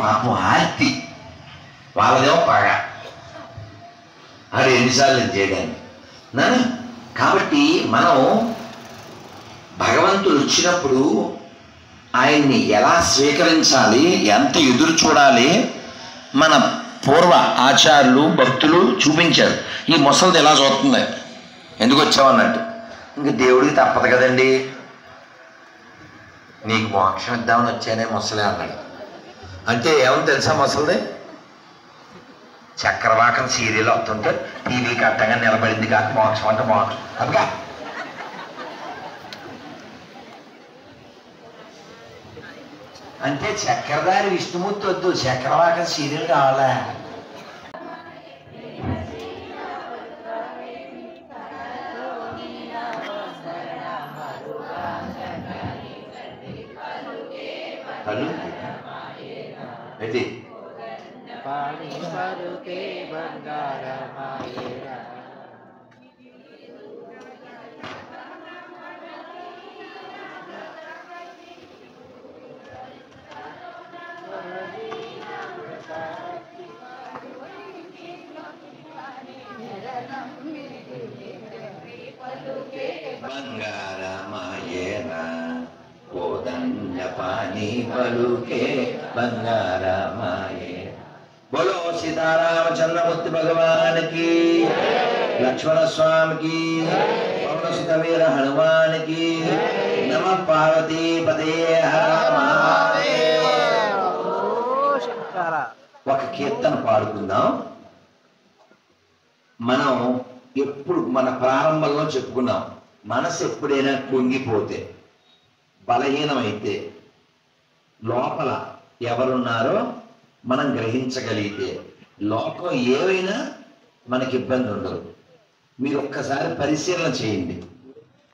పాపం ఆర్తి, వాళ్ళదేమో పగ. ఆడు ఎన్నిసార్లు చేయడానికి నాన్న. కాబట్టి మనం భగవంతుడు వచ్చినప్పుడు ఆయన్ని ఎలా స్వీకరించాలి, ఎంత ఎదురు చూడాలి, మన పూర్వ ఆచార్యులు భక్తులు చూపించారు. ఈ ముసలిది ఎలా చూస్తుంది, ఎందుకు వచ్చావన్నట్టు. ఇంక దేవుడికి తప్పదు కదండి, నీకు మోక్షం ఇద్దామని వచ్చానే ముసలే అన్నాడు. అంటే ఏమని తెలుసా ముసలిది? చక్రవాకం సీరియల్ వస్తుంటే టీవీకి అట్టగా నిలబడింది కాక మోక్షం అంటే మోక్షం అదిగా. అంటే చక్రధారి విష్ణుమూర్తి వద్దు, చక్రవాకం సీరియల్ కావాలా? ఏంటి బంగారమాయేన కోదండ పాని పలుకే బంగారమాయే. बोलो सीतारामचंद्रमूर्ति भगवान की, लक्ष्मण स्वामी की, पवन सुत वीर हनुमान की, नमः पार्वती पते हर महादेव. ఒక కీర్తన పాడుకుందాం. మనం ఎప్పుడు మన ప్రారంభంలో చెప్పుకున్నాం, మనసు ఎప్పుడైనా కుంగిపోతే, బలహీనమైతే, లోపల ఎవరున్నారో మనం గ్రహించగలిగితే లోకం ఏవైనా మనకి ఇబ్బంది ఉండదు. మీరు ఒక్కసారి పరిశీలన చేయండి.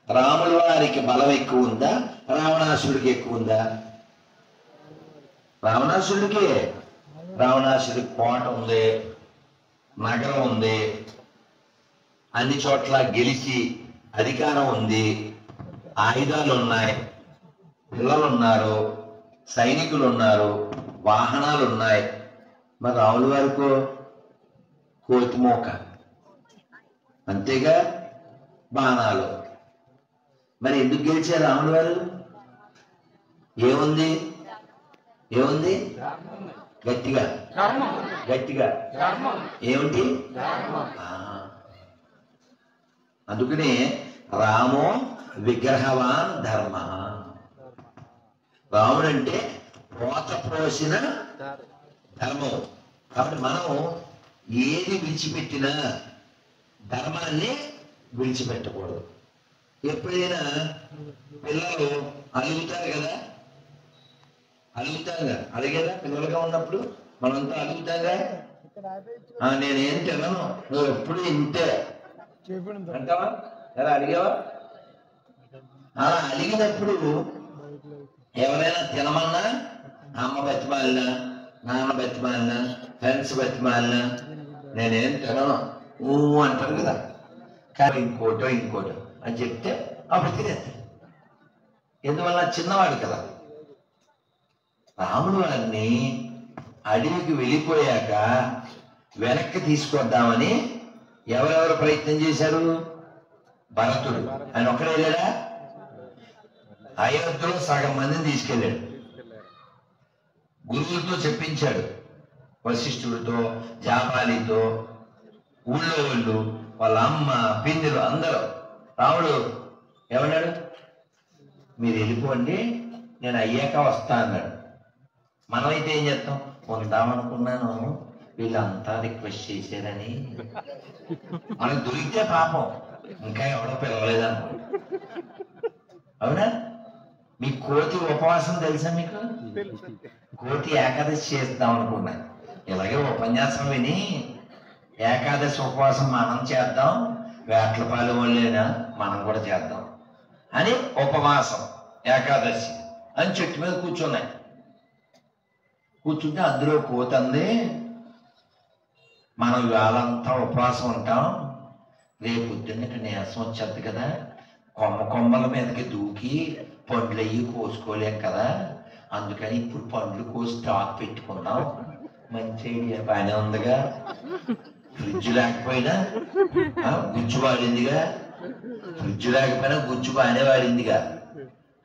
రాముల వారికి బలం ఎక్కువ ఉందా, రావణాసుడికి ఎక్కువ ఉందా? రావణాసుడికి. రావణాసుడికి కోట ఉంది, నగరం ఉంది, అన్ని చోట్ల గెలిచి అధికారం ఉంది, ఆయుధాలు ఉన్నాయి, పిల్లలు ఉన్నారు, సైనికులు ఉన్నారు, వాహనాలు ఉన్నాయి. మరి రాముల వారికో కోతిమోక, అంతేగా, బాణాలు. మరి ఎందుకు గెలిచారు రాముల వారు? ఏముంది? ఏముంది? గట్టిగా గట్టిగా ఏమిటి? అందుకనే రామో విగ్రహవాన్ ధర్మ. రాముడు అంటే పోత పోసిన ధర్మం. కాబట్టి మనం ఏది విడిచిపెట్టినా ధర్మాన్ని విడిచిపెట్టకూడదు. ఎప్పుడైనా పిల్లలు అలుగుతారు కదా, అలుగుతారుగా, అడిగేదా? పిల్లలుగా ఉన్నప్పుడు మనంతా అలుగుతాగా, నేనేం తినను, నువ్వు ఎప్పుడు ఇంతే అంటావా? ఎలా అడిగావా? అలా అడిగినప్పుడు ఎవరైనా తినమన్నా అమ్మ బతిమాలినా, నాన్న బతిమాలినా, ఫ్రెండ్స్ బతిమాలినా నేనేం తినను అంటారు కదా. కానీ ఇంకోటో ఇంకోటో అని చెప్తే అప్పుడు తినేస్తాడు. ఎందువల్ల? చిన్నవాడు కదా. రాముడు వారిని అడవికి వెళ్ళిపోయాక వెనక్కి తీసుకొద్దామని ఎవరెవరు ప్రయత్నం చేశారు? భరతుడు. ఆయన ఒక్కడే వెళ్ళాడా? అయోధ్యలో సగం మందిని తీసుకెళ్ళాడు. గురువులతో చెప్పించాడు, వశిష్ఠుడితో, జాపాలితో, ఊళ్ళో వాళ్ళు, వాళ్ళ అమ్మ, పిన్నులు అందరూ. రాముడు ఏమన్నాడు? మీరు వెళ్ళిపోండి, నేను అయ్యాక వస్తా అన్నాడు. మనమైతే ఏం చేస్తాం? పొందామనుకున్నాను, వీళ్ళంతా రిక్వెస్ట్ చేశారని. మనకు దొరికితే పాపం ఇంకా ఎవడో పిలవలేదనుకో. అవునా? మీ కోతి ఉపవాసం తెలుసా మీకు? కోతి ఏకాదశి చేద్దాం అనుకున్నా. ఇలాగే ఉపన్యాసం విని ఏకాదశి ఉపవాసం మనం చేద్దాం, వేట్లపాలు వాళ్ళేనా మనం కూడా చేద్దాం అని ఉపవాసం ఏకాదశి అని చెట్టు మీద కూర్చున్నాయి. కూర్చుంటే అందులో కోతి అంది, మనం వాళ్ళంతా ఉపవాసం ఉంటాం, రేపు పొద్దున్నకి నీరసం వచ్చేది కదా, కొమ్మల మీదకి దూకి పండ్లు అయ్యి కోసుకోలేం కదా, అందుకని ఇప్పుడు పండ్లు కోసి స్టాక్ పెట్టుకున్నాం. మంచి ఐడియా, బాగానే ఉందిగా. ఫ్రిడ్జ్ లేకపోయినా గుజ్జు వాడిందిగా, ఫ్రిడ్జ్ లేకపోయినా గుజ్జు బాగానే వాడిందిగా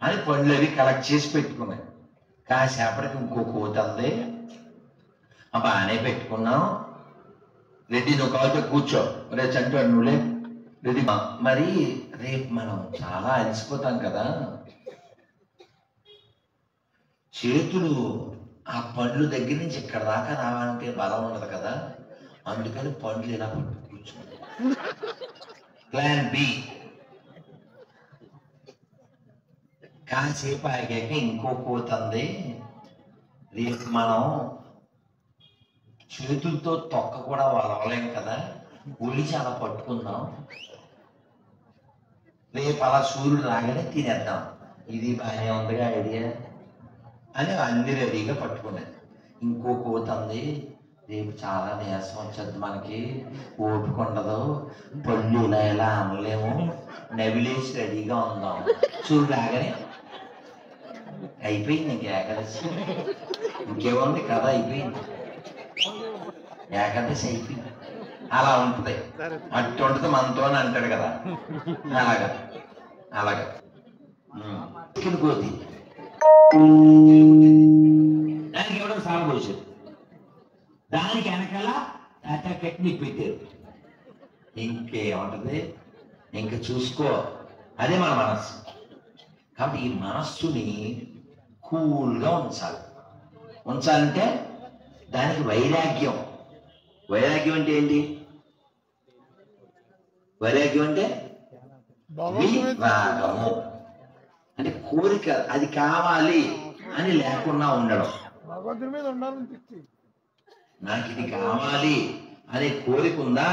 అని పండ్లు అవి కలెక్ట్ చేసి పెట్టుకున్నాయి. కాసేపటికి ఇంకో కోతుంది, బాగానే పెట్టుకున్నాం. రెడ్డి నువ్వు కావాలంటే కూర్చో, రేపు చంటాడు నువ్వులే రెడ్డి. మరి రేపు మనం చాలా అలసిపోతాం కదా, చేతులు ఆ పండ్లు దగ్గర నుంచి ఇక్కడ దాకా రావాలంటే బలం ఉండదు కదా, అందుకని పండ్లు ఇలా పట్టు కూర్చుంది. Plan B. కాసేపు ఆగాక ఇంకో పోతుంది, రేపు మనం చేతులతో తొక్క కూడా వలవలేం కదా, ఒళ్ళు చాలా పట్టుకుందాం, రేపు అలా సూర్యుడు రాగానే తినేద్దాం. ఇది బాగానే ఉందిగా ఐడియా అని అన్ని రెడీగా పట్టుకునేది. ఇంకో పోతుంది, రేపు చాలా నీరసం వచ్చేది, మనకి ఓపిక ఉండదు, పళ్ళు ఇలా ఇలా అనలేము, నవిలేసి రెడీగా ఉందాం. సూర్యుడు రాగానే అయిపోయింది, ఇంక ఏకాదశి ఇంకేముంది కదా, అయిపోయింది, ఏకాదశి అయిపోయింది. అలా ఉంటుంది, అట్టు ఉంటుంది మనతో అని అంటాడు కదా, అలాగా అలాగా. కోతి దానికి ఎవడో సాగు పోసాడు, దానికి వెనకాల టెక్నిక్ పెట్టారు. ఇంకేముంటది, ఇంక చూసుకో, అదే మన మనస్సు. కాబట్టి ఈ మనస్సుని కూల్గా ఉంచాలంటే దానికి వైరాగ్యం. వైరాగ్యం అంటే ఏంటి? వైరాగ్యం అంటే విరాగము, అంటే కోరిక, అది కావాలి అని లేకుండా ఉండడం. నాకు ఇది కావాలి అనే కోరిక ఉందా,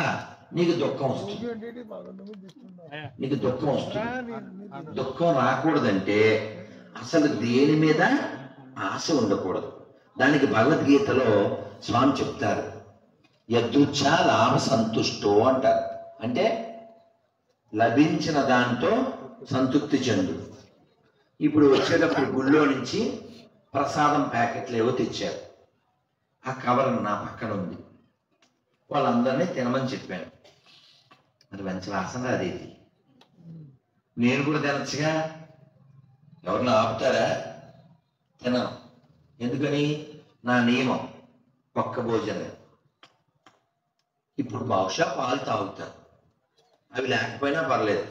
నీకు దుఃఖం వస్తుంది. నీకు దుఃఖం వస్తుంది. దుఃఖం రాకూడదంటే అసలు దేని మీద ఆశ ఉండకూడదు. దానికి భగవద్గీతలో స్వామి చెప్తారు, యదృచ్ఛ లాభ సంతుష్టో అంటారు. అంటే లభించిన దాంతో సంతృప్తి చెందు. ఇప్పుడు వచ్చేటప్పుడు గుళ్ళో నుంచి ప్రసాదం ప్యాకెట్లు ఏవో తెచ్చారు, ఆ కవర్ నా పక్కన ఉంది, వాళ్ళందరినీ తినమని చెప్పాను. మరి మంచి వాసన అదేది, నేను కూడా తినచ్చుగా, ఎవరిని ఆపుతారా? తినను. ఎందుకని? నా నియమం ఒక్క భోజనం. ఇప్పుడు బహుశా పాలు తాగుతాను, అవి లేకపోయినా పర్లేదు.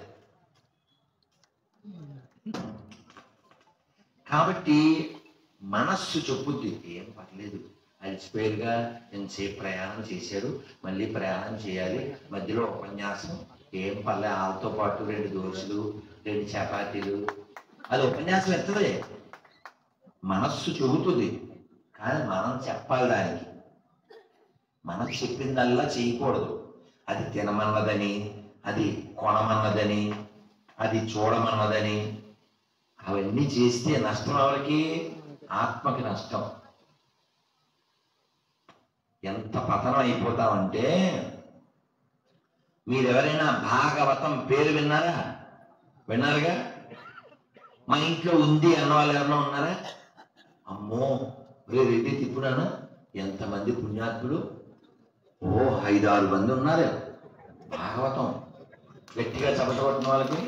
కాబట్టి మనస్సు చెప్పుద్ది, ఏం పర్లేదు, అలసిపోయారుగా, ఎంతసేపు ప్రయాణం చేశారు, మళ్ళీ ప్రయాణం చేయాలి, మధ్యలో ఉపన్యాసం, ఏం పర్లే, వాళ్ళతో పాటు 2 దోశలు 2 చపాతీలు, అది ఉపన్యాసం ఎత్తదే. మనస్సు చెబుతుంది, కానీ మనం చెప్పాలి దానికి. మనం చెప్పిందల్లా చేయకూడదు. అది తినమన్నదని, అది కొనమన్నదని, అది చూడమన్నదని, అవన్నీ చేస్తే నష్టం ఎవరికి? ఆత్మకి నష్టం. ఎంత పతనం అయిపోతామంటే, మీరెవరైనా భాగవతం పేరు విన్నారా? విన్నారుగా? మా ఇంట్లో ఉంది అన్న వాళ్ళు ఎవరైనా ఉన్నారా? అమ్మో రెడ్డి తిప్పుడానా, ఎంతమంది పుణ్యాత్ములు, ఓ 5-6 మంది ఉన్నారు భాగవతం గట్టిగా చదవబడిన వాళ్ళకి.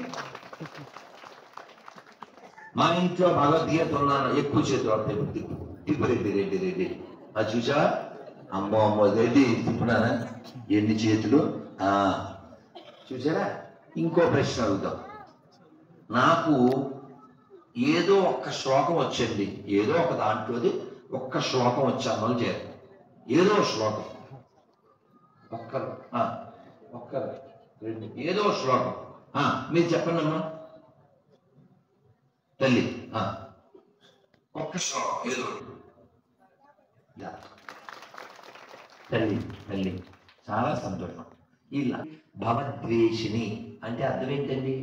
మా ఇంట్లో భగవద్గీత ఉన్నాను, ఎక్కువ చేతులు పడతాయి. తిప్పు రెడ్డి రెడ్డి రెడ్డి, అది చూసా? అమ్మో అమ్మో రెడ్డి తిప్పుడానా, ఎన్ని చేతులు చూసారా? ఇంకో ప్రశ్న అడుగుతాం. నాకు ఏదో ఒక్క శ్లోకం వచ్చింది, ఏదో ఒక దాంట్లోది ఒక్క శ్లోకం వచ్చాను చేయాలి, ఏదో శ్లోకం, ఒక్కరు 2 ఏదో శ్లోకం మీరు చెప్పండి అమ్మా తల్లి, ఒక్క శ్లోకం ఏదో తల్లి తల్లి. చాలా సంతోషం. ఇలా భవద్వేషిణి అంటే అర్థం ఏంటండి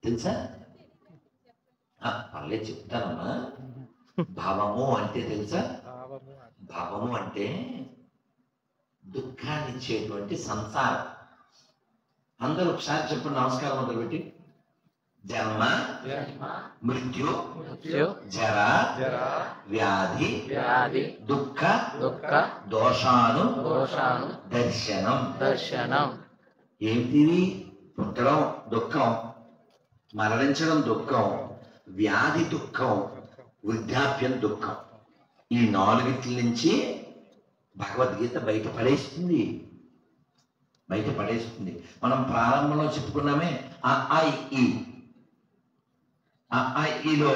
తెలుసా? పర్లేదు చెప్తానమ్మా. భవము అంటే తెలుసా? భవము అంటే దుఃఖాన్ని ఇచ్చేటువంటి సంసారం. అందరూ ఒకసారి చెప్పండి, నమస్కారం మొదలుపెట్టి. జన్మ మృత్యు జరా వ్యాధి దుఃఖ దోషాను దర్శనం. ఏమిటివి? పుట్టడం దుఃఖం, మరణించడం దుఃఖం, వ్యాధి దుఃఖం, వృద్ధాప్యం దుఃఖం. ఈ నాలుగిట్ల నుంచి భగవద్గీత బయటపడేస్తుంది. మనం ప్రారంభంలో చెప్పుకున్నామే ఈలో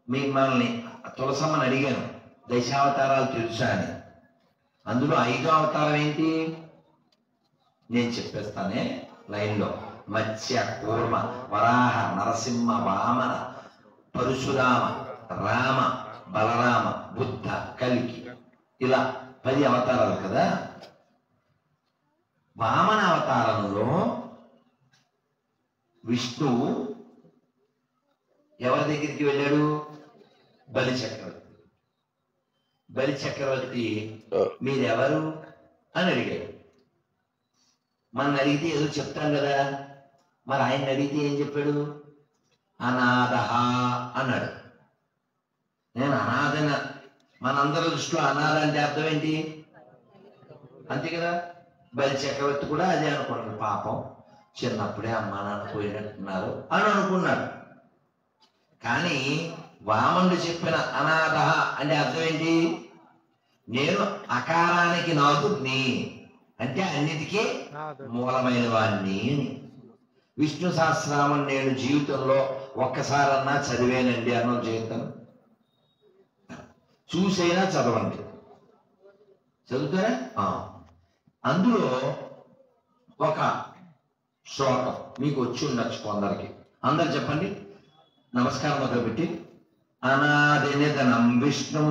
మిమ్మల్ని తులసమ్మని అడిగాను, దశావతారాలు తెలుసా అని. అందులో 5వ అవతారం ఏంటి నేను చెప్పేస్తానే లైన్లో. మత్స్య, కూర్మ, వరాహ, నరసింహ, వామన, పరశురామ, రామ, బలరామ, బుద్ధ, కల్కి, ఇలా 10 అవతారాలు కదా. వామన అవతారంలో విష్ణువు ఎవరి దగ్గరికి వెళ్ళాడు? బలి చక్రవర్తి మీరెవరు అని అడిగాడు. మన అడిగితే ఏదో చెప్తాం కదా, మరి ఆయన అడిగితే ఏం చెప్పాడు? అనాథ అన్నాడు. నేను అనాథన, మనందరి దృష్టిలో అనాథ అంటే అర్థం ఏంటి? అంతే కదా. బలి చక్రవర్తి కూడా అదే అనుకున్నాడు. పాపం చిన్నప్పుడే అమ్మా నాన్న పోయినట్టున్నారు అని అనుకున్నాడు. కానీ వామనుడు చెప్పిన అనాథ అంటే అర్థం ఏంటి? నేను అకారానికి నాథుడిని, అంటే అన్నిటికీ మూలమైన వాడిని అని. విష్ణు సహస్రనామం నేను జీవితంలో ఒక్కసారన్నా చదివేనండి అన్న జీవితం. చూసైనా చదవండి. చదువుతారా? అందులో ఒక శ్లోకం మీకు వచ్చి ఉండొచ్చు కొందరికి. అందరు చెప్పండి, నమస్కారం మొదలుపెట్టి. అనాది నిధనం విష్ణు.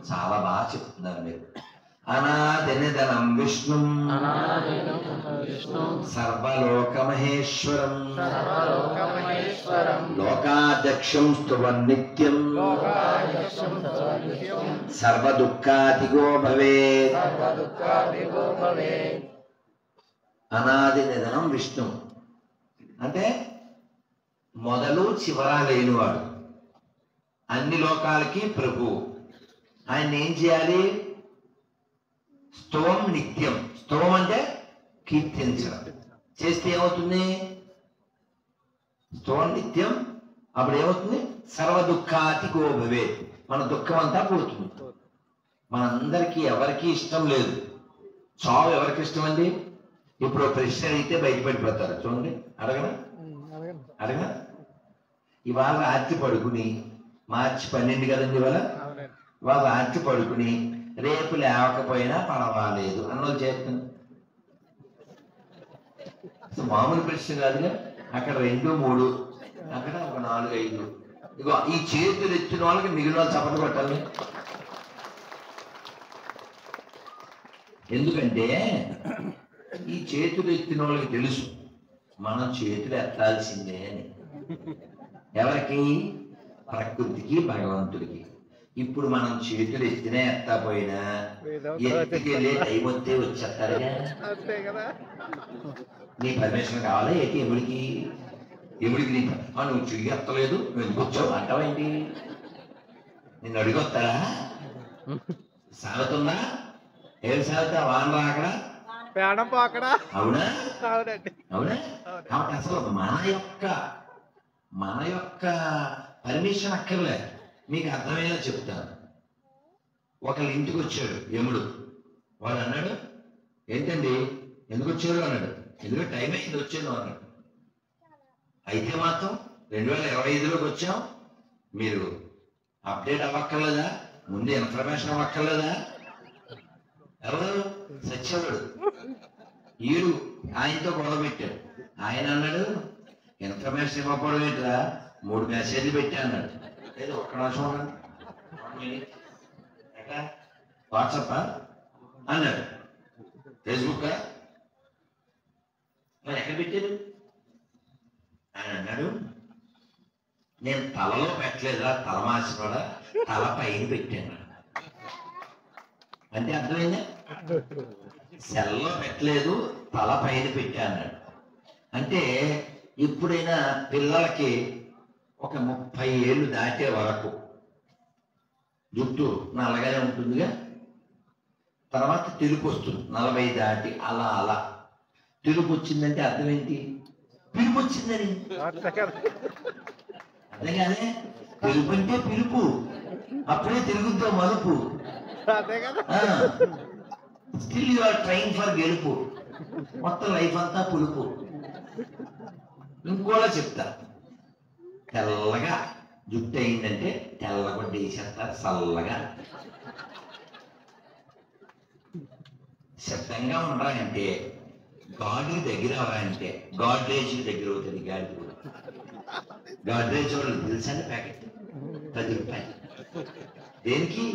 చాలా బాగా చెప్తున్నారు మీరు. అనాది నిధనం విష్ణు సర్వలోకమహేశ్వరం లోకాధ్యక్షం స్తువన్ నిత్యం సర్వదుఃఖాతిగో భవేత్. అనాది నిధనం విష్ణు అంటే మొదలు చివరా లేనివాడు, అన్ని లోకాలకి ప్రభు. ఆయన ఏం చేయాలి? స్తవం నిత్యం. స్తవం అంటే కీర్తించడం. చేస్తే ఏమవుతుంది? స్తవం నిత్యం. అప్పుడు ఏమవుతుంది? సర్వ దుఃఖాతిగో భవేత్. మన దుఃఖం అంతా పోతుంది. మనందరికీ ఎవరికి ఇష్టం లేదు. చావు ఎవరికి ఇష్టం అండి? ఇప్పుడు ప్రశ్న అయితే బయటపడిపోతారు. చూడండి, అడగనా? ఇవాళ రాత్రి పడుకుని, మార్చి 12 కదండి ఇవాళ రాత్రి పడుకుని రేపు లేవకపోయినా పర్వాలేదు అన్నోళ్ళు చేస్తుంది. మామూలు ప్రశ్న కాదుగా. అక్కడ 2, 3, అక్కడ ఒక 4, 5. ఇగో ఈ చేతులు ఎత్తిన వాళ్ళకి మిగిలిన వాళ్ళు చప్పట్లు కొట్టాలి. ఎందుకంటే ఈ చేతులు ఎత్తిన వాళ్ళకి తెలుసు మనం చేతులు ఎత్తాల్సిందే అని. ఎవరికి? ప్రకృతికి, భగవంతుడికి. ఇప్పుడు మనం చేతులు ఎత్తినా ఎత్తపోయినా ఎత్తికెళ్ళే టైం వస్తే వచ్చేస్తారుగా. నీ పర్మిషన్ కావాలా ఏంటి? ఎముడికి నువ్వు చెయ్యి ఎత్తలేదు, నువ్వు ఎందుకు వచ్చావు అంటావేంటి? నిన్ను అడిగొస్తారా? సాగుతుందా? ఏం సాగుతా? వాన రాకడా? అవునా? కాబట్టి అసలు మన యొక్క పర్మిషన్ అక్కర్లే. మీకు అర్థమయ్యేలా చెప్తాను. ఒకళ్ళ ఇంటికి వచ్చాడు యముడు. వాడు అన్నాడు, ఏంటండి ఎందుకు వచ్చాడు అన్నాడు. ఎందుకంటే టైం అయింది వచ్చాను అన్నాడు. అయితే మాత్రం 2025లోకి వచ్చాం, మీరు అప్డేట్ అవ్వక్కర్లేదా? ముందు ఇన్ఫర్మేషన్ అవ్వక్కర్లేదా? ఎవరు? సత్యవుడు. ఈడు ఆయనతో గొడవ పెట్టాడు. ఆయన అన్నాడు, ఇన్ఫర్మేషన్ ఇవ్వకూడదు ఏంటిరా, 3 మెసేజ్లు పెట్టా అన్నాడు. లేదు, ఒక్క నిమిషం వాట్సాప్ అన్నాడు. ఫేస్బుక్ మరి ఎక్కడ పెట్టారు? ఆయన అన్నాడు, నేను తలలో పెట్టలేదురా తలమాసినోడా, తల పైన పెట్టాను. అంటే అర్థమైందా? సెల్లో పెట్టలేదు, తల పైన పెట్టా అన్నాడు. అంటే ఎప్పుడైనా పిల్లలకి ఒక 30 ఏళ్ళు దాటే వరకు జుట్టు నల్లగానే ఉంటుందిగా, తర్వాత తెలుపు వస్తుంది 40 దాటి అలా అలా. తెలుపు వచ్చిందంటే అర్థం ఏంటి? పిలుపు వచ్చిందని. అదే కానీ తెలుపు అంటే పిలుపు, అప్పుడే తెలుగుతో మలుపు. Still you are trying for గెలుపు, మొత్తం లైఫ్ అంతా పులుపు. ఇంకోలా చెప్తా, తెల్లగా జుట్టు అయిందంటే తెల్లగొడ్డ వేసేస్తారు చల్లగా. శబ్దంగా ఉండరాయంటే గాడ్కి దగ్గర అవరాయంటే గాడ్రేజ్ దగ్గర అవుతుంది. గాడి కూడా గాడ్రేజ్ వాళ్ళు తెలుసండి, ప్యాకెట్ 10 రూపాయలు. దేనికి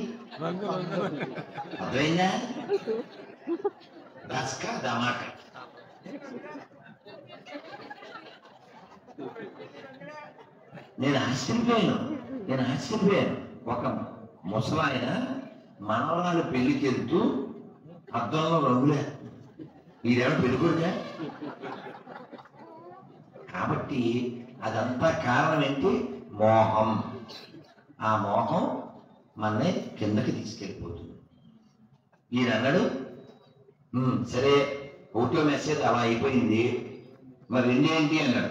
అర్థమైందా? దస్కా ధమాకా. నేను ఆశ్చర్యపోయాను. ఒక ముసలాయన మనవరాలు పెళ్లికి వెళ్తూ అద్దంలో రంగులే, ఈడేమో పెళ్ళికొడుగా. కాబట్టి అదంతా కారణం ఏంటి? మోహం. ఆ మోహం మనని కిందకి తీసుకెళ్ళిపోతుంది. ఈయన అన్నాడు, సరే ఒకటో మెసేజ్ అలా అయిపోయింది, మరి రెండేంటి అన్నాడు.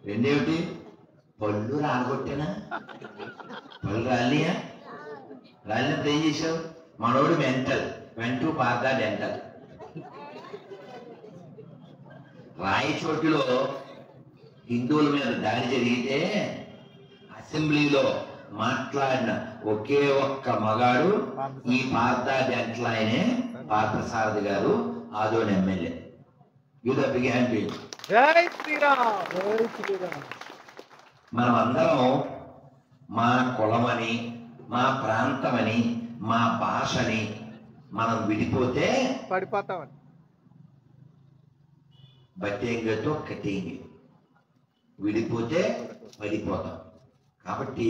రెండేమిటి? పళ్ళు రాలగొట్టానా? పళ్ళు రాలియా? రాలినప్పుడు ఏం చేశావు? మనోడు మెంటల్, వెంటూ పార్దా డెంటల్. రాయచోటిలో హిందువుల మీద దాడి జరిగితే అసెంబ్లీలో మాట్లాడిన ఒకే ఒక్క మగాడు ఈ పార్దా డెంటల్ ఆయనే, పార్థసారథి గారు, ఆదోని ఎమ్మెల్యే. యూద బిగాన్ టు జై శ్రీరామ్, జై శ్రీరామ్. మనం అందరం మా కులమని, మా ప్రాంతమని, మా భాషని మనం విడిపోతే పడిపోతామని. బట్టేంగతో కట్టేంగి, విడిపోతే పడిపోతాం. కాబట్టి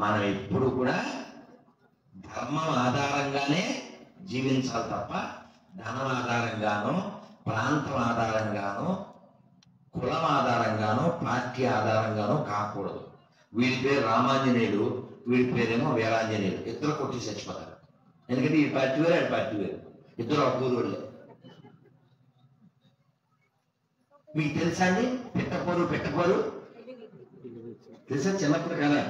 మనం ఎప్పుడు కూడా ధర్మం ఆధారంగానే జీవించాలి తప్ప ధనం ఆధారంగానో, ప్రాంతం ఆధారంగానో, కులం ఆధారంగానో, పార్టీ ఆధారంగానో కాకూడదు. వీడి పేరు రామాంజనేయుడు, వీడి పేరేమో వీరాంజనేయుడు. ఇద్దరు కొట్టి చచ్చిపోతారు. ఎందుకంటే ఈ పార్టీ వేరు, ఆడి పార్టీ వేరు, ఇద్దరు ఒక ఊరు. మీకు తెలుసా అండి పెట్టపోరు తెలుసా? చిన్నప్పుడు కదా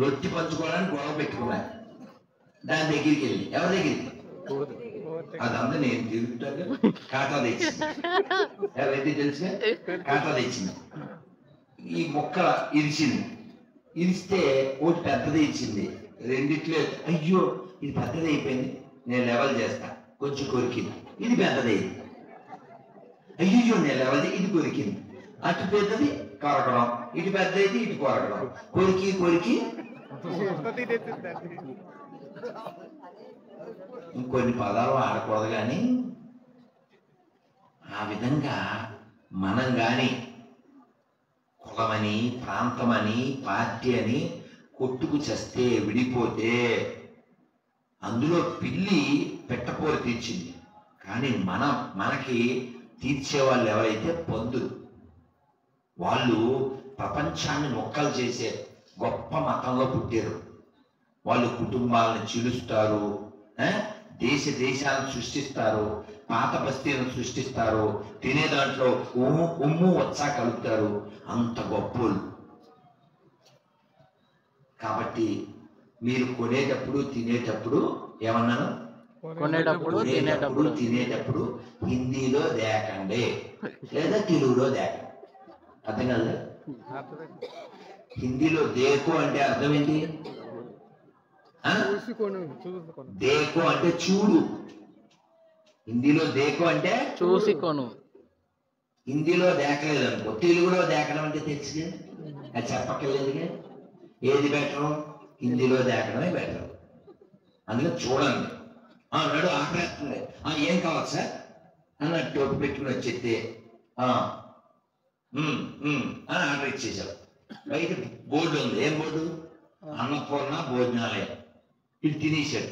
రొట్టి పంచుకోవడానికి గొడవ పెట్టుకున్నాను. దాని దగ్గరికి వెళ్ళి, ఎవరి దగ్గరికి? అదంతా నేను తిరుగుతాను. కాటా తెచ్చింది, ఎవరైతే తెలుసుగా కాటా తెచ్చింది. ఈ మొక్క ఇరిస్తే ఒకటి పెద్దది ఇచ్చింది, రెండిట్లో అయ్యో ఇది పెద్దది అయిపోయింది, నేను లెవెల్ చేస్తా, కొంచెం కొరికింది, ఇది పెద్దదైంది. అయ్యో నేను లెవెల్, ఇది కొరికింది, అటు పెద్దది కొరకడం, ఇటు పెద్ద అయితే ఇటు కొరకడం, కొరికి ఇంకొన్ని పదాలు ఆడకూడదు. కానీ ఆ విధంగా మనం కానీ కులమని, ప్రాంతమని, పార్టీ అని కొట్టుకు చస్తే, విడిపోతే, అందులో పిల్లి పెట్టపోరు తీర్చింది. కానీ మనకి తీర్చేవాళ్ళు ఎవరైతే పందులు, వాళ్ళు ప్రపంచాన్ని మొక్కలు చేసే గొప్ప మతంలో పుట్టారు. వాళ్ళు కుటుంబాలను చీలుస్తారు, దేశాలను సృష్టిస్తారు, పాత బస్తీలను సృష్టిస్తారు, తినే దాంట్లో ఉమ్ము వచ్చా కలుపుతారు. అంత గొప్పలు. కాబట్టి మీరు కొనేటప్పుడు, తినేటప్పుడు ఏమన్నాను? తినేటప్పుడు హిందీలో దేకండి, లేదా తెలుగులో దేకండి. అర్థం కదా? హిందీలో దేకు అంటే అర్థం ఏంటి? దేకు అంటే చూడు. హిందీలో దేకు అంటే చూసికొను. హిందీలో దేకలేదు అనుకో, తెలుగులో దేకడం అంటే తెలుసుగా, అది చెప్పక్కర్లేదుగా. ఏది బెటరు? హిందీలో దేకడమే బెటర్. అందులో చూడండి. నడు ఆకలేస్తుంది, ఏం కావాలి సార్ అన్న టోపి పెట్టుకుని వచ్చేస్తే అని ఆర్డర్ ఇచ్చేసావు. బయట బోర్డు ఉంది, ఏం బోర్డు? అన్నపూర్ణ భోజనాలయం. ఇది తినేసాడు.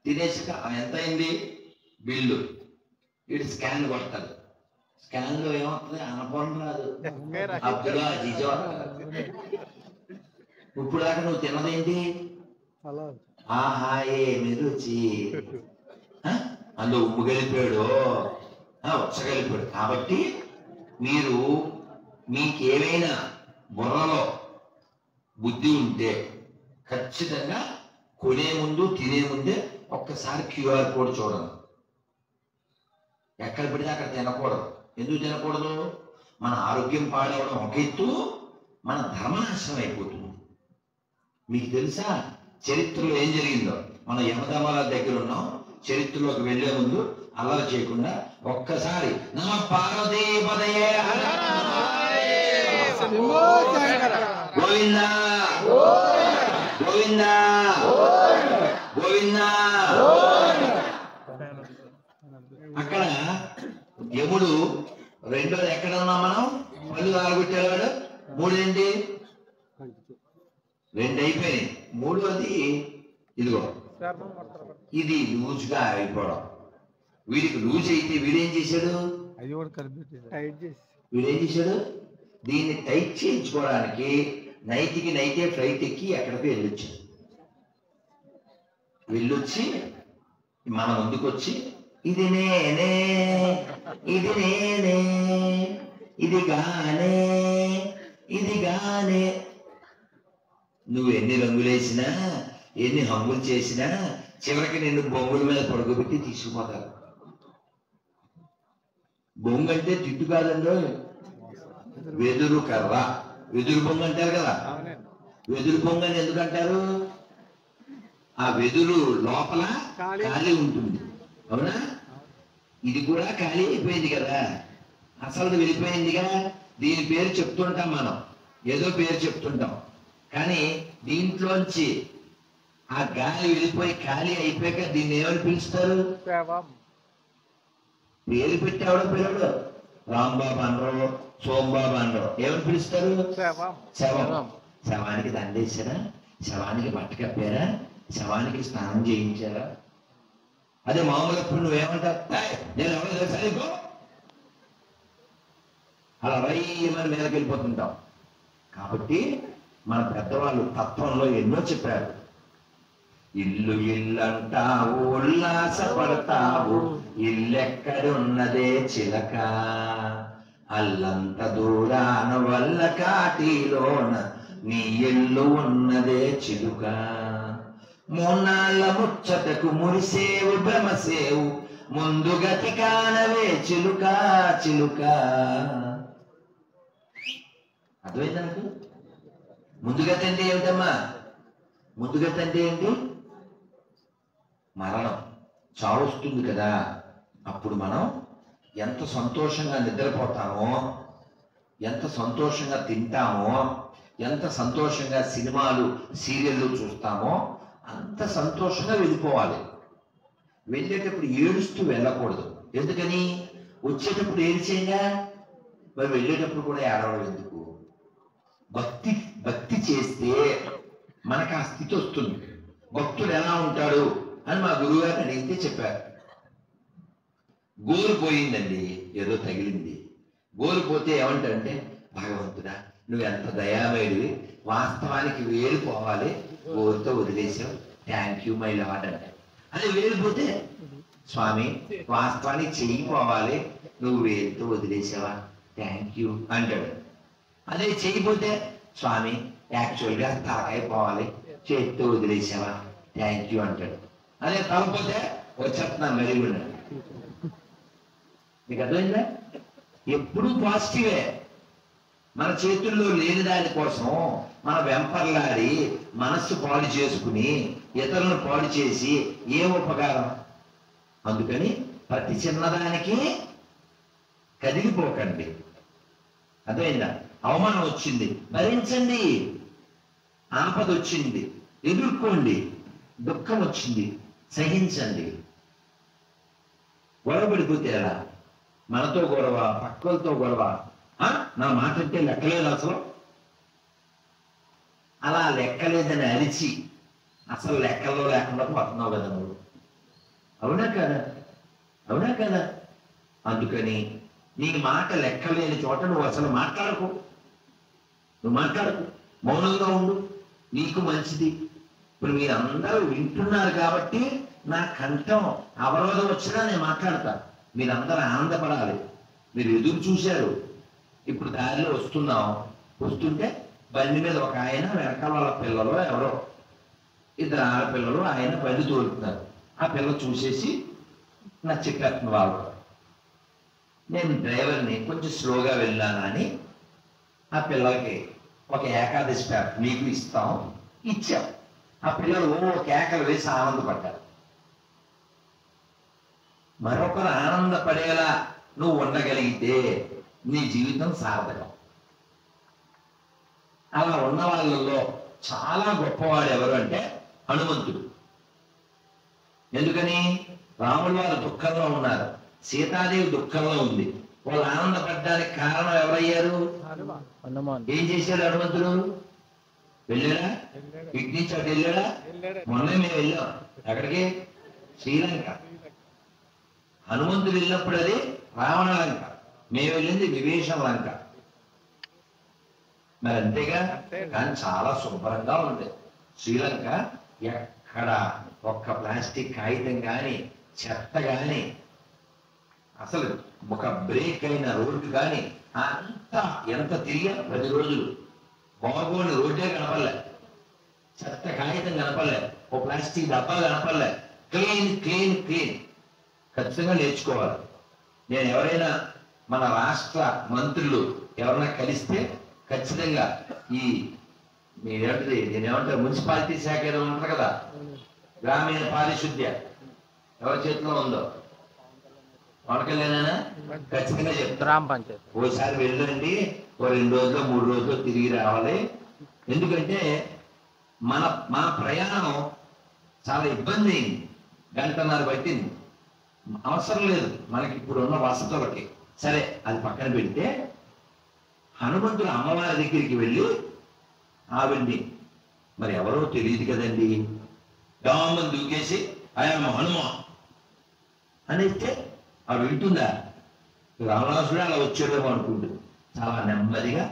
తినేసాక ఎంత అయింది బిల్లు, ఇటు స్కాన్ కొడతాడు. స్కాన్ లో ఏమవుతుంది? అనపం రాదు, వంకాయ అప్పుగా జిజో. ఇప్పుడు దాకా నువ్వు తిన్నదేంటి? అలా ఆహా ఏమి రుచి. అందులో ఉప్పు కలిపాడు, ఉచ్చ కలిపాడు. కాబట్టి మీరు మీకేమైనా బుర్రలో బుద్ధి ఉంటే ఖచ్చితంగా కొనే ముందు తినే ముందే ఒక్కసారి క్యూఆర్ కోడ్ చూడండి. ఎక్కడ పడితే అక్కడ తినకూడదు. ఎందుకు తినకూడదు? మన ఆరోగ్యం పాడవడం ఒక ఎత్తు, మన ధర్మనాశనం అయిపోతుంది. మీకు తెలుసా చరిత్రలో ఏం జరిగిందో? మన యమధర్మరాల దగ్గర ఉన్నాం. చరిత్రలోకి వెళ్లే ముందు అల్లరి చేయకుండా ఒక్కసారి నమ పార్వతీపదయే గోవిందా గోవిందా గోవిందా. అక్కడ యముడు రెండోది ఎక్కడ ఉన్నాం మనం? పళ్ళు ఆరగొట్టేవాడు. మూడేంటి? రెండు అయిపోయినాయి. మూడోది ఇదిగో, ఇది లూజ్గా అయిపోవడం. వీడికి లూజ్ అయితే వీడేం చేశాడు? వీడేం చేశాడు? దీన్ని టైట్ చేయించుకోవడానికి నైట్కి నైటే ఫ్లైట్ ఎక్కి ఎక్కడికి వెళ్ళొచ్చి మన ముందుకు వచ్చి ఇది నేనే, ఇది నేనే, ఇది గానే, ఇది గానే. నువ్వు ఎన్ని రంగులేసినా, ఎన్ని హంగులు చేసినా చివరికి నిన్ను బొంగుల మీద పడుకోబెట్టి తీసుకుపోతారు. బొంగు అంటే తిట్టు కాదండో, వెదురు కర్ర. వెదురు బొంగు అంటారు కదా. వెదురు బొంగు అని ఎందుకు అంటారు? ఆ వెదురు లోపల ఖాళీ ఉంటుంది, అవునా? ఇది కూడా ఖాళీ అయిపోయింది కదా, అసలు వెళ్ళిపోయిందిగా. దీని పేరు చెప్తుంటాం మనం, ఏదో పేరు చెప్తుంటాం. కానీ దీంట్లోంచి ఆ గాలి వెళ్ళిపోయి ఖాళీ అయిపోయాక దీన్ని ఏమని పిలుస్తారు? పేరు పెట్టేవాడు పిల్లడు. రాంబాబు అనరు, సోంబాబు అనరు. ఏమని పిలుస్తారు? శవం. శవానికి దండేసారా? శవానికి బట్ట కప్పారా? శవానికి స్నానం చేయించారా? అదే మామూలుగా ఇప్పుడు నువ్వేమంటావు? నేను ఎవరో తెలుసా నీకు? అలా రయ్యమని మీదకి వెళ్ళిపోతుంటాం. కాబట్టి మన పెద్దవాళ్ళు తత్వంలో ఎన్నో చెప్పారు. ఇల్లు ఇల్లంటావు, ఉల్లాసపడతావు, ఇల్లెక్కడున్నదే చిలక, అల్లంత దూరాన వల్ల కాటిలోన నీ ఇల్లు ఉన్నదే చిలుక. మూన్నాళ్ళ ముచ్చటకు మురిసేవు భ్రమసేవు, ముందు గతి కానవే చిలుక చిలుక. అర్థమైందా నాకు? ముందుగతి అంటే ఏమిటమ్మా? ముందుగతి అంటే ఏంటి? మరణం, చావు వస్తుంది కదా. అప్పుడు మనం ఎంత సంతోషంగా నిద్రపోతామో, ఎంత సంతోషంగా తింటామో, ఎంత సంతోషంగా సినిమాలు సీరియళ్ళు చూస్తామో అంత సంతోషంగా వెళ్ళిపోవాలి. వెళ్ళేటప్పుడు ఏడుస్తూ వెళ్ళకూడదు. ఎందుకని? వచ్చేటప్పుడు ఏడ్చేయంగా, మరి వెళ్ళేటప్పుడు కూడా ఏడవడం ఎందుకు? భక్తి చేస్తే మనకు ఆ స్థితి వస్తుంది. భక్తుడు ఎలా ఉంటాడు అని మా గురువు గారిని అడిగితే చెప్పారు. గోరు పోయిందండి, ఏదో తగిలింది. గోరు పోతే ఏమంటారంటే, భగవంతుడా నువ్వు ఎంత దయామయుడివి, వాస్తవానికి వేలు పోవాలి, గోరుతో వదిలేసావు, థ్యాంక్ యూ మై లార్డ్ అంటే. అదే వేలిపోతే, స్వామి వాస్తవానికి చెయ్యి పోవాలి, నువ్వు వేలుతో వదిలేసావా, థ్యాంక్ యూ అంటాడు. అదే చెయ్యిపోతే, స్వామి యాక్చువల్గా తలకాయ పోవాలి, చేతితో వదిలేసావా, థ్యాంక్ యూ అంటాడు. అదే తలపోతే వచ్చేస్తున్నా మరి కూడా. మీకు అర్థమైందా? ఎప్పుడూ పాజిటివే. మన చేతుల్లో లేని దాని కోసం మన వెంపర్లాడి మనస్సు పాడు చేసుకుని ఇతరులను పాడు చేసి ఏం ఉపకారం? అందుకని ప్రతి చిన్నదానికి కదిలిపోకండి. అర్థమైందా? అవమానం వచ్చింది భరించండి, ఆపద వచ్చింది ఎదుర్కోండి, దుఃఖం వచ్చింది సహించండి. గొడవ పడిపోతే ఎలా? మనతో గొడవ, పక్కలతో గొడవ, నా మాట అంటే లెక్కలేదు అసలు. అలా లెక్కలేదని అరిచి అసలు లెక్కల్లో లేకుండా పోతున్నావు కదా నువ్వు. అవునా కదా? అవునా కదా? అందుకని నీ మాట లెక్కలేని చోట నువ్వు అసలు మాట్లాడకు, మౌనంగా ఉండు, నీకు మంచిది. ఇప్పుడు మీరందరూ వింటున్నారు కాబట్టి నా కంఠం అవరోధం వచ్చినా నేను మాట్లాడతా. మీరందరూ ఆనందపడాలి. మీరు ఎదురు చూశారు. ఇప్పుడు దారిలో వస్తుంటే బండి మీద ఒక ఆయన వెనకాల వాళ్ళ పిల్లలు ఎవరో ఇద్దరు ఆడపిల్లలు ఆయన బండి తోలుతున్నారు. ఆ పిల్ల చూసేసి నా చెప్పేస్తుంది వాళ్ళు. నేను డ్రైవర్ని కొంచెం స్లోగా వెళ్ళాను అని ఆ పిల్లలకి ఒక ఏకాదశి పేపర్ మీకు ఇచ్చాం. ఆ పిల్లలు కేకలు వేసి ఆనందపడ్డారు. మరొకరు ఆనందపడేలా నువ్వు ఉండగలిగితే నీ జీవితం సార్థకం. అలా ఉన్న వాళ్ళల్లో చాలా గొప్పవాడు ఎవరు అంటే హనుమంతుడు. ఎందుకని? రాముడు వారు దుఃఖంలో ఉన్నారు, సీతాదేవి దుఃఖంలో ఉంది. వాళ్ళు ఆనందపడడానికి కారణం ఎవరయ్యారు? ఏం చేశాడు హనుమంతుడు? వెళ్ళాడా? ఇటు నుంచి అటు వెళ్ళాడా? మొన్న మేము వెళ్ళాం. ఎక్కడికి? శ్రీలంక. హనుమంతుడు వెళ్ళినప్పుడు అది రావణ లంక, మేము వెళ్ళింది విభీషణ లంక. మరి అంతేగా? కానీ చాలా శుభ్రంగా ఉంది శ్రీలంక. ఎక్కడ ఒక్క ప్లాస్టిక్ కాగితం కానీ చెత్త కానీ, అసలు ఒక బ్రేక్ అయిన రోడ్డు కానీ అంతా ఎంత తిరిగా 10 రోజులు బాగోని రోడ్డే కనపడలే, చెత్త కాగితం కనపడలే, ఓ ప్లాస్టిక్ డబ్బా కనపడలే. Clean clean clean. ఖచ్చితంగా నేర్చుకోవాలి. నేను ఎవరైనా మన రాష్ట్ర మంత్రులు ఎవరైనా కలిస్తే ఖచ్చితంగా ఈ మీరేంటిది నేను ఏమంటారు, మున్సిపాలిటీ శాఖ ఏదో ఉంటారు కదా, గ్రామీణ పారిశుద్ధ్య ఎవరి చేతిలో ఉందో వాళ్ళకెళ్ళానా ఖచ్చితంగా చెప్తాను. గ్రామ పంచాయతీ ఓసారి వెళ్ళండి, ఓ 2 రోజులు 3 రోజులు తిరిగి రావాలి. ఎందుకంటే మన ప్రయాణం చాలా ఇబ్బంది అయింది, 1.5 గంట పట్టింది. అవసరం లేదు మనకి ఇప్పుడు ఉన్న వసతులకి. సరే అది పక్కన పెడితే హనుమంతుడు అమ్మవారి దగ్గరికి వెళ్ళి ఆవిడ్ని, మరి ఎవరో తెలియదు కదండి, డామని దూకేసి ఆయన హనుమ అనేస్తే ఆవిడ వింటుందా? రావణాసుడు అలా వచ్చాడేమో అనుకుంటుంది. చాలా నెమ్మదిగా,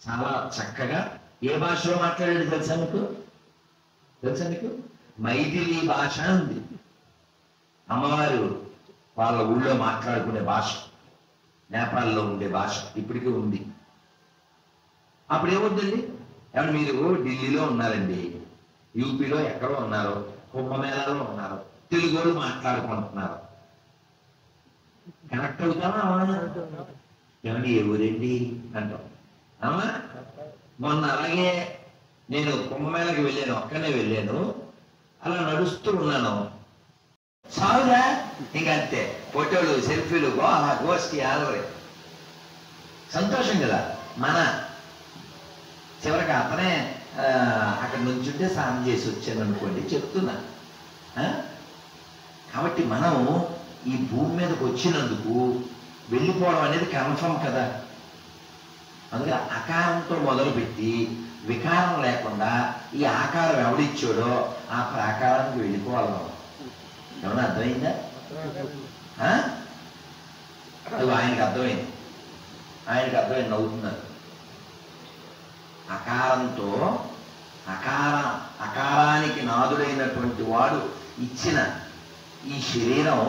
చాలా చక్కగా ఏ భాషలో మాట్లాడాడు తెలుసా మీకు? మైథిలి భాష ఉంది అమ్మవారు వాళ్ళ ఊళ్ళో మాట్లాడుకునే భాష, నేపాల్లో ఉండే భాష ఇప్పటికీ ఉంది. అప్పుడు ఏమవుతుంది? ఏమన్నా మీరు ఢిల్లీలో ఉన్నారండి, యూపీలో ఎక్కడో ఉన్నారు, కుంభమేళాలో ఉన్నారు, తెలుగు వాళ్ళు మాట్లాడుకుంటున్నారు, కనెక్ట్ అవుతామా? ఏమన్నా ఏ ఊరండి అంటాం. అమ్మా మొన్న అలాగే నేను కుంభమేళకి వెళ్ళాను, ఒక్కనే వెళ్ళాను. అలా నడుస్తూ ఉన్నాను, చాలుగా ఇంకంతే, ఫోటోలు సెల్ఫీలు గోష్ఠి ఆలవరే సంతోషం కదా. మన చివరికి అతనే అక్కడ నుంచుంటే స్నానం చేసి వచ్చాను అనుకోండి, చెప్తున్నా. కాబట్టి మనం ఈ భూమి మీదకి వచ్చినందుకు వెళ్ళిపోవడం అనేది కన్ఫర్మ్ కదా. అందుకే అకారంతో మొదలుపెట్టి వికారం లేకుండా ఈ ఆకారం ఎవడిచ్చాడో ఆ ప్రాకారానికి వెళ్ళిపోవాలి మనం. ఏమన్నా అర్థమైందా? అది ఆయనకి అర్థమైంది, నవ్వుతున్నారు. అకారంతో అకారానికి నాదుడైనటువంటి వాడు ఇచ్చిన ఈ శరీరం